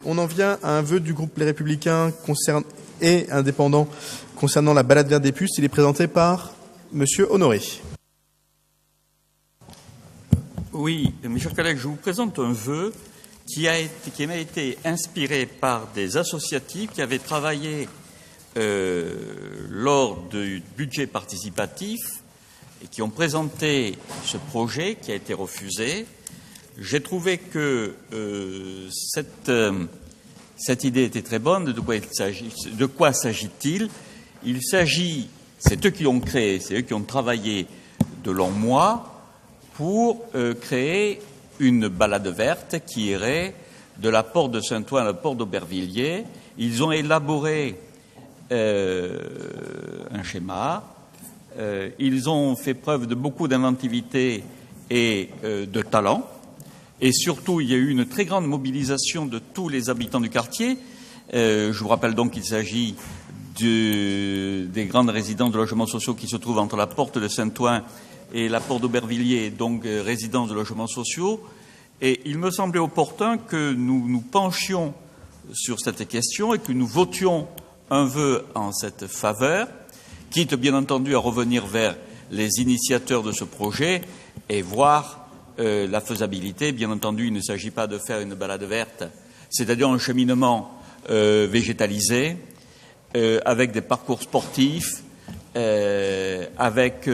On en vient à un vœu du groupe Les Républicains et indépendants concernant la balade verte des puces. Il est présenté par Monsieur Honoré. Oui, mes chers collègues, je vous présente un vœu qui m'a été inspiré par des associatifs qui avaient travaillé lors du budget participatif et qui ont présenté ce projet qui a été refusé. J'ai trouvé que cette idée était très bonne. De quoi s'agit-il? Il s'agit, c'est eux qui l'ont créé, c'est eux qui ont travaillé de longs mois pour créer une balade verte qui irait de la porte de Saint-Ouen à la porte d'Aubervilliers. Ils ont élaboré un schéma. Ils ont fait preuve de beaucoup d'inventivité et de talent. Et surtout, il y a eu une très grande mobilisation de tous les habitants du quartier. Je vous rappelle donc qu'il s'agit des grandes résidences de logements sociaux qui se trouvent entre la porte de Saint-Ouen et la porte d'Aubervilliers, donc résidences de logements sociaux. Et il me semblait opportun que nous nous penchions sur cette question et que nous votions un vœu en cette faveur, quitte bien entendu à revenir vers les initiateurs de ce projet et voir la faisabilité. Bien entendu, il ne s'agit pas de faire une balade verte, c'est-à-dire un cheminement végétalisé, avec des parcours sportifs, avec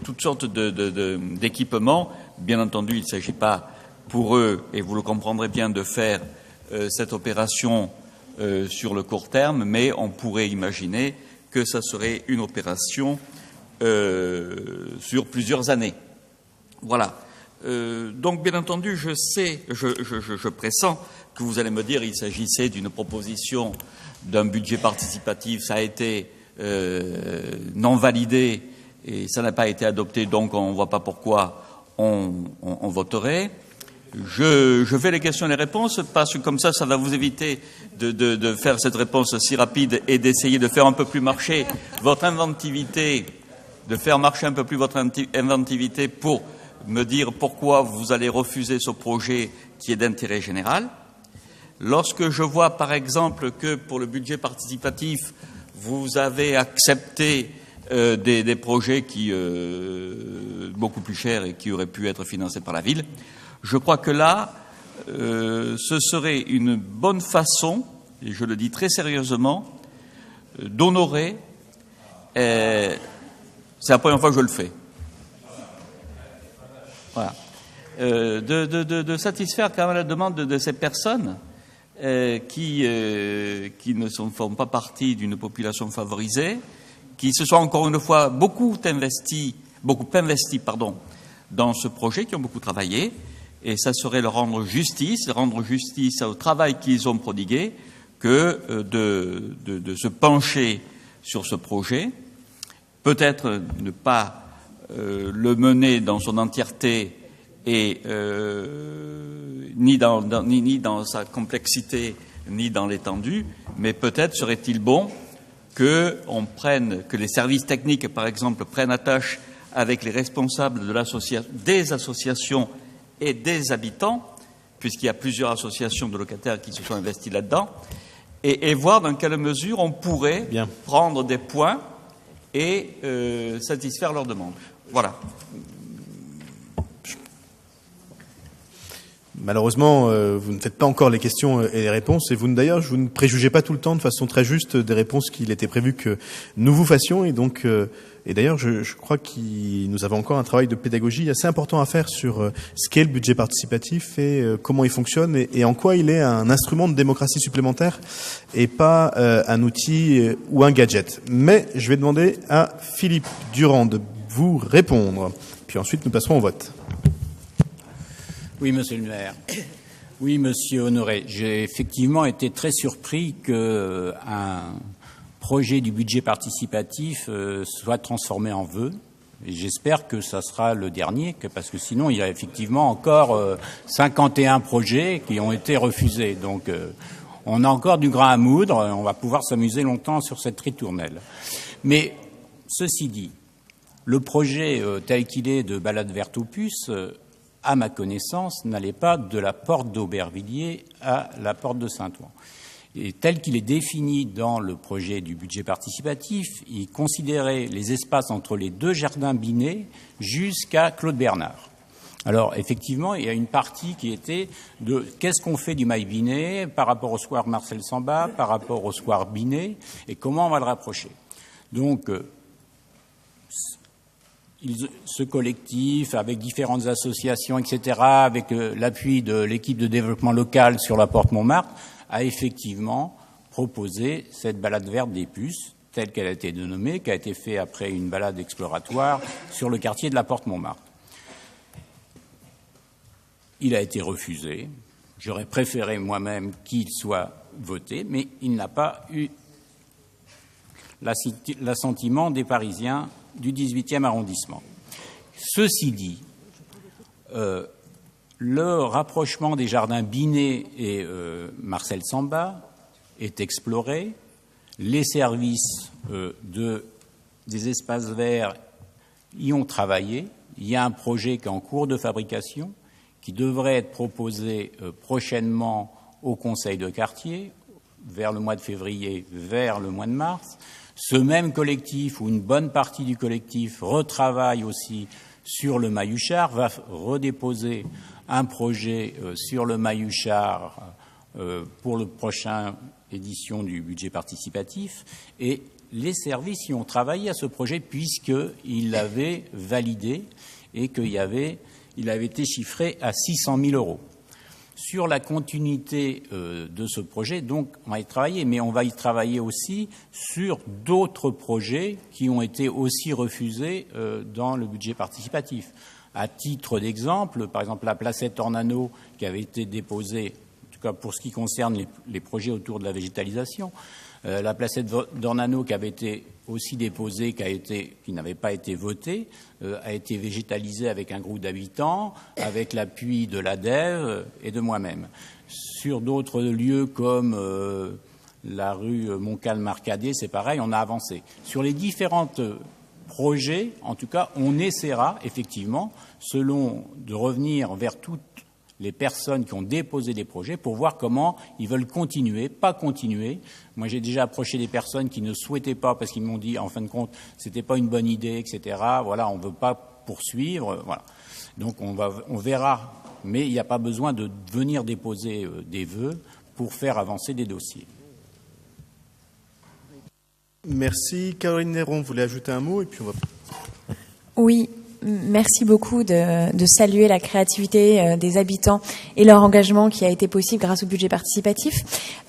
toutes sortes d'équipements. Bien entendu, il ne s'agit pas pour eux, et vous le comprendrez bien, de faire cette opération sur le court terme, mais on pourrait imaginer que ça serait une opération sur plusieurs années. Voilà. Donc, bien entendu, je pressens que vous allez me dire qu'il s'agissait d'une proposition d'un budget participatif. Ça a été non validé et ça n'a pas été adopté, donc on ne voit pas pourquoi on voterait. Je fais les questions et les réponses parce que comme ça va vous éviter de faire cette réponse si rapide et d'essayer de faire un peu plus marcher votre inventivité, de faire marcher un peu plus votre inventivité pour me dire pourquoi vous allez refuser ce projet qui est d'intérêt général. Lorsque je vois, par exemple, que pour le budget participatif, vous avez accepté des projets qui beaucoup plus chers et qui auraient pu être financés par la ville, je crois que là, ce serait une bonne façon, et je le dis très sérieusement, d'honorer. C'est la première fois que je le fais. Voilà. De satisfaire quand même la demande de ces personnes qui ne font pas partie d'une population favorisée, qui se sont encore une fois beaucoup investis dans ce projet, qui ont beaucoup travaillé, et ça serait leur rendre justice au travail qu'ils ont prodigué, que de se pencher sur ce projet, peut-être ne pas le mener dans son entièreté et ni dans sa complexité, ni dans l'étendue, mais peut-être serait-il bon que les services techniques, par exemple, prennent attache avec les responsables des associations et des habitants, puisqu'il y a plusieurs associations de locataires qui se sont investis là-dedans, et voir dans quelle mesure on pourrait prendre des points et satisfaire leurs demandes. Voilà. Malheureusement, vous ne faites pas encore les questions et les réponses, et d'ailleurs, vous ne préjugez pas tout le temps de façon très juste des réponses qu'il était prévu que nous vous fassions, et donc, et d'ailleurs, je crois que nous avons encore un travail de pédagogie assez important à faire sur ce qu'est le budget participatif et comment il fonctionne et en quoi il est un instrument de démocratie supplémentaire et pas un outil ou un gadget. Mais je vais demander à Philippe Durand de vous répondre, puis ensuite nous passerons au vote. Oui, monsieur le maire. Oui, monsieur Honoré. J'ai effectivement été très surpris qu'un projet du budget participatif soit transformé en vœu. Et j'espère que ça sera le dernier, parce que sinon, il y a effectivement encore 51 projets qui ont été refusés. Donc, on a encore du grain à moudre. On va pouvoir s'amuser longtemps sur cette ritournelle. Mais, ceci dit, le projet tel qu'il est de balade verte aux puces à ma connaissance, n'allait pas de la porte d'Aubervilliers à la porte de Saint-Ouen. Et tel qu'il est défini dans le projet du budget participatif, il considérait les espaces entre les deux jardins Binet jusqu'à Claude Bernard. Alors, effectivement, il y a une partie qui était de qu'est-ce qu'on fait du Mail Binet par rapport au square Marcel Samba, par rapport au square Binet, et comment on va le rapprocher. Donc, ce collectif, avec différentes associations, etc., avec l'appui de l'équipe de développement local sur la porte Montmartre, a effectivement proposé cette balade verte des puces, telle qu'elle a été dénommée, qui a été faite après une balade exploratoire sur le quartier de la porte Montmartre. Il a été refusé. J'aurais préféré moi-même qu'il soit voté, mais il n'a pas eu l'assentiment des Parisiens du 18e arrondissement. Ceci dit, le rapprochement des jardins Binet et Marcel Samba est exploré. Les services des espaces verts y ont travaillé. Il y a un projet qui est en cours de fabrication, qui devrait être proposé prochainement au Conseil de quartier, vers le mois de février, vers le mois de mars. Ce même collectif, ou une bonne partie du collectif, retravaille aussi sur le Mailluchard, va redéposer un projet sur le Mailluchard pour la prochaine édition du budget participatif. Et les services y ont travaillé à ce projet puisqu'ils l'avaient validé et qu'il avait été chiffré à 600 000 euros. Sur la continuité de ce projet, donc, on va y travailler, mais on va y travailler aussi sur d'autres projets qui ont été aussi refusés dans le budget participatif. À titre d'exemple, par exemple, la placette Ornano qui avait été déposée, en tout cas pour ce qui concerne les projets autour de la végétalisation, la placette d'Ornano qui avait été aussi déposée, qui n'avait pas été votée, a été végétalisée avec un groupe d'habitants, avec l'appui de l'ADEV et de moi-même. Sur d'autres lieux comme la rue Montcalm-Arcadier, c'est pareil, on a avancé. Sur les différents projets, en tout cas, on essaiera effectivement, de revenir vers toutes les personnes qui ont déposé des projets pour voir comment ils veulent continuer, pas continuer. Moi, j'ai déjà approché des personnes qui ne souhaitaient pas parce qu'ils m'ont dit, en fin de compte, c'était pas une bonne idée, etc. Voilà, on veut pas poursuivre. Voilà. Donc, on verra. Mais il n'y a pas besoin de venir déposer des vœux pour faire avancer des dossiers. Merci. Caroline Néron, vous voulez ajouter un mot et puis on va... Oui. Merci beaucoup de saluer la créativité des habitants et leur engagement qui a été possible grâce au budget participatif.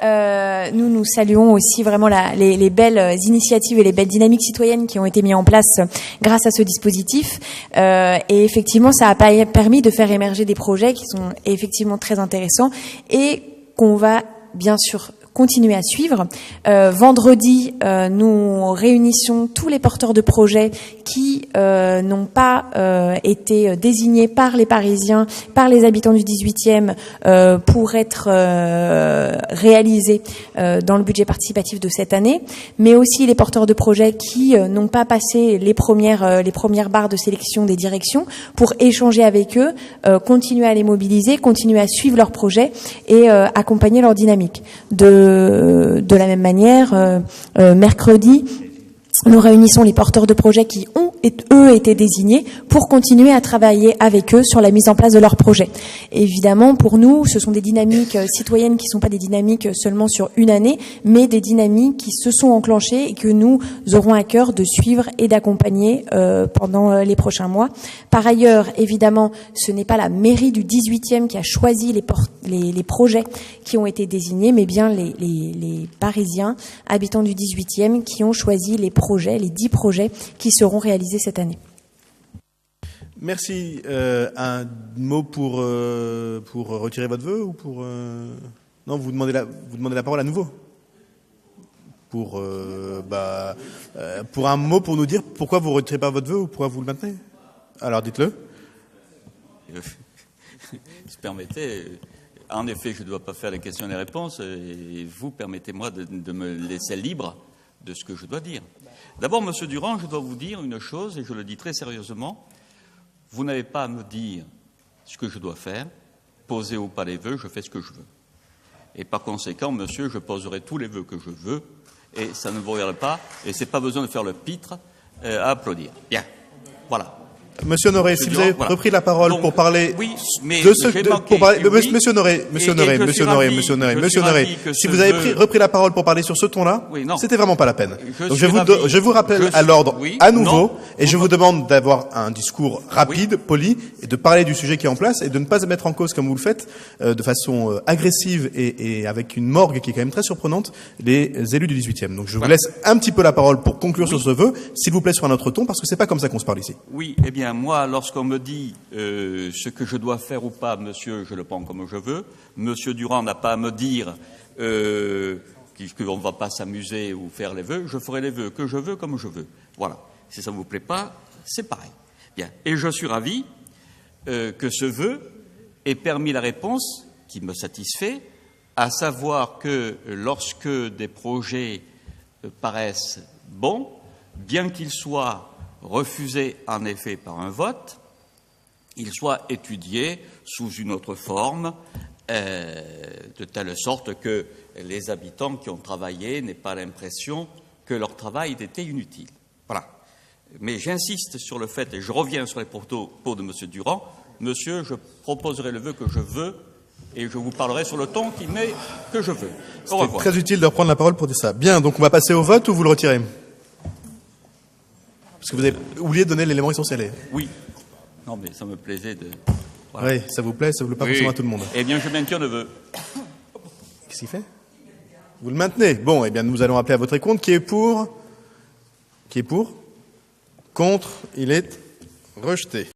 Nous saluons aussi vraiment les belles initiatives et les belles dynamiques citoyennes qui ont été mises en place grâce à ce dispositif. Et effectivement, ça a permis de faire émerger des projets qui sont effectivement très intéressants et qu'on va bien sûr continuer à suivre. Vendredi, nous réunissons tous les porteurs de projets qui n'ont pas été désignés par les Parisiens, par les habitants du 18e pour être réalisés dans le budget participatif de cette année, mais aussi les porteurs de projets qui n'ont pas passé les premières barres de sélection des directions pour échanger avec eux, continuer à les mobiliser, continuer à suivre leurs projets et accompagner leur dynamique. De la même manière, mercredi, nous réunissons les porteurs de projets qui ont, eux, été désignés pour continuer à travailler avec eux sur la mise en place de leurs projets. Évidemment, pour nous, ce sont des dynamiques citoyennes qui ne sont pas des dynamiques seulement sur une année, mais des dynamiques qui se sont enclenchées et que nous aurons à cœur de suivre et d'accompagner pendant les prochains mois. Par ailleurs, évidemment, ce n'est pas la mairie du 18e qui a choisi les projets qui ont été désignés, mais bien les Parisiens, habitants du 18e, qui ont choisi les 10 projets qui seront réalisés cette année. Merci. Un mot pour retirer votre vœu ou pour... Non, vous demandez la parole à nouveau pour un mot pour nous dire pourquoi vous ne retirez pas votre vœu ou pourquoi vous le maintenez. Alors, dites-le. Si vous permettez, en effet, je ne dois pas faire les questions et les réponses et vous permettez-moi de me laisser libre de ce que je dois dire. D'abord, Monsieur Durand, je dois vous dire une chose, et je le dis très sérieusement. Vous n'avez pas à me dire ce que je dois faire, poser ou pas les vœux, je fais ce que je veux. Et par conséquent, monsieur, je poserai tous les vœux que je veux, et ça ne vous regarde pas, et c'est pas besoin de faire le pitre à applaudir. Bien, voilà. Monsieur Honoré, si vous avez repris la parole donc, pour parler oui, mais de ce, manqué, pour parler, oui, Monsieur Honoré, si vous avez repris la parole pour parler sur ce ton-là, oui, c'était vraiment pas la peine. Donc je je vous rappelle à l'ordre oui, à nouveau, non, et je vous demande d'avoir un discours rapide, poli, et de parler du sujet qui est en place, et de ne pas mettre en cause, comme vous le faites, de façon agressive et avec une morgue qui est quand même très surprenante, les élus du 18e. Donc je vous laisse un petit peu la parole pour conclure sur ce vœu, s'il vous plaît, sur un autre ton, parce que c'est pas comme ça qu'on se parle ici. Oui, eh bien, moi, lorsqu'on me dit ce que je dois faire ou pas, monsieur, je le prends comme je veux. Monsieur Durand n'a pas à me dire qu'on ne va pas s'amuser ou faire les vœux. Je ferai les vœux que je veux, comme je veux. Voilà. Si ça ne vous plaît pas, c'est pareil. Bien. Et je suis ravi que ce vœu ait permis la réponse qui me satisfait, à savoir que lorsque des projets paraissent bons, bien qu'ils soient refusés en effet par un vote, il soit étudié sous une autre forme, de telle sorte que les habitants qui ont travaillé n'aient pas l'impression que leur travail était inutile. Voilà. Mais j'insiste sur le fait, et je reviens sur les propos de M. Durand, monsieur, je proposerai le vœu que je veux, et je vous parlerai sur le ton qui met que je veux. Au revoir. C'est très utile de reprendre la parole pour dire ça. Bien, donc on va passer au vote ou vous le retirez? Parce que vous avez oublié de donner l'élément essentiel. Oui. Non, mais ça me plaisait de... Voilà. Oui, ça vous plaît pas forcément à tout le monde. Eh bien, je maintiens le vœu. Qu'est-ce qu'il fait? Vous le maintenez? Bon, eh bien, nous allons appeler à votre compte. Qui est pour? Qui est pour? Contre? Il est rejeté.